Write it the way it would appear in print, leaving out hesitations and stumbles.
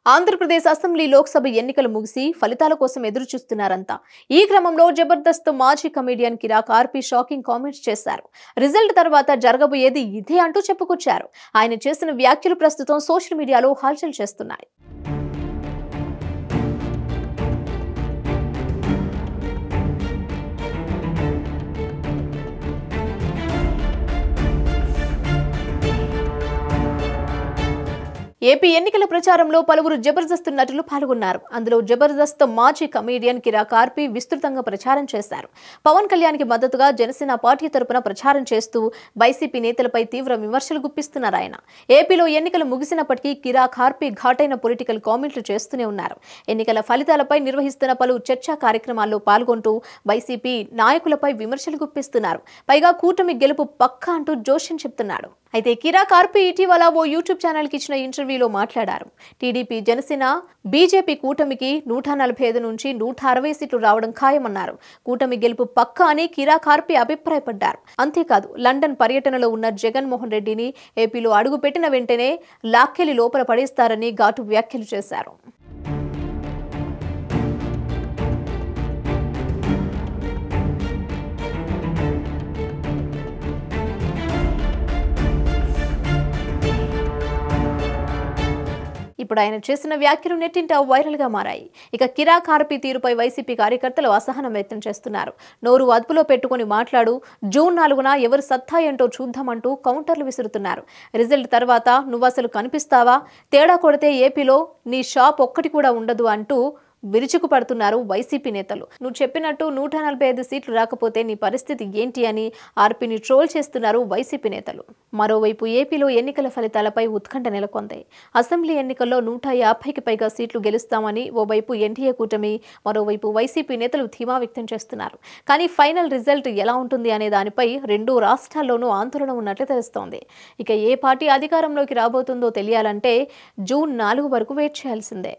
Andhra Pradesh assembly Lok Sabha ఎన్నికలు ముగిసి ఫలితాల కోసం ఎదురు చూస్తున్నారంతా. ఈ క్రమంలో జబర్దస్త్ మాజీ కమెడియన్ కిరాక్ ఆర్పీ షాకింగ్ కామెంట్స్ చేశారు. రిజల్ట్ తర్వాత జరగబోయేది ఇదే అంటూ చెప్పుకొచ్చారు. ఆయన చేసిన వ్యాఖ్యలు ప్రస్తుతం సోషల్ మీడియాలో హల్చల్ చేస్తున్నాయి. ఏపీ ఎన్నికల ప్రచారంలో పలువురు జబర్దస్త్ నటులు పాల్గొన్నారు. అందులో జబర్దస్త్ మాజీ కమెడియన్ కిరాక్ ఆర్పీ విస్తృతంగా ప్రచారం చేశారు. పవన్ కళ్యాణ్కి మద్దతుగా జనసేన పార్టీ తరపున ప్రచారం చేస్తూ వైసీపీ నేతలపై తీవ్ర విమర్శలు గుప్పిస్తున్నారు ఆయన. ఏపీలో ఎన్నికలు ముగిసినప్పటికీ కిరాక్ ఆర్పీ ఘాటైన పొలిటికల్ కామెంట్లు చేస్తూనే ఉన్నారు. ఎన్నికల ఫలితాలపై నిర్వహిస్తున్న పలు చర్చా కార్యక్రమాల్లో పాల్గొంటూ వైసీపీ నాయకులపై విమర్శలు గుప్పిస్తున్నారు. పైగా కూటమి గెలుపు పక్కా అంటూ జోష్యం చెప్తున్నాడు. అయితే కిరాక్ ఆర్పీ ఇటీవల ఓ యూట్యూబ్ ఛానల్కి ఇచ్చిన ఇంటర్వ్యూలో మాట్లాడారు. టీడీపీ, జనసేన, బీజేపీ కూటమికి 145 నుంచి 160 సీట్లు రావడం ఖాయమన్నారు. కూటమి గెలుపు పక్కా అని కిరాక్ ఆర్పీ అభిప్రాయపడ్డారు. అంతేకాదు, లండన్ పర్యటనలో ఉన్న జగన్మోహన్ రెడ్డిని ఏపీలో అడుగుపెట్టిన వెంటనే లాక్కెళ్లి లోపల పడేస్తారని ఘాటు వ్యాఖ్యలు చేశారు. ఇప్పుడు ఆయన చేసిన వ్యాఖ్యలు నెట్టింట వైరల్ గా మారాయి. ఇక కిరాక్ ఆర్పీ తీరుపై వైసీపీ కార్యకర్తలు అసహనం వ్యక్తం చేస్తున్నారు. నోరు అదుపులో పెట్టుకుని మాట్లాడు, జూన్ 4న ఎవరు సత్తా ఏంటో చూద్దామంటూ కౌంటర్లు విసురుతున్నారు. రిజల్ట్ తర్వాత నువ్వసలు కనిపిస్తావా? తేడా కొడితే ఏపీలో నీ షాప్ ఒక్కటి కూడా ఉండదు అంటూ విరుచుకు పడుతున్నారు వైసీపీ నేతలు. నువ్వు చెప్పినట్టు 145 సీట్లు రాకపోతే నీ పరిస్థితి ఏంటి అని ఆర్పీని ట్రోల్ చేస్తున్నారు వైసీపీ నేతలు. మరోవైపు ఏపీలో ఎన్నికల ఫలితాలపై ఉత్కంఠ నెలకొంది. అసెంబ్లీ ఎన్నికల్లో 150కి పైగా సీట్లు గెలుస్తామని ఓవైపు ఎన్డీఏ కూటమి, మరోవైపు వైసీపీ నేతలు ధీమా వ్యక్తం చేస్తున్నారు. కానీ ఫైనల్ రిజల్ట్ ఎలా ఉంటుంది అనే దానిపై రెండు రాష్ట్రాల్లోనూ ఆందోళన ఉన్నట్లు తెలుస్తోంది. ఇక ఏ పార్టీ అధికారంలోకి రాబోతుందో తెలియాలంటే జూన్ 4 వరకు వెయిట్ చేయాల్సిందే.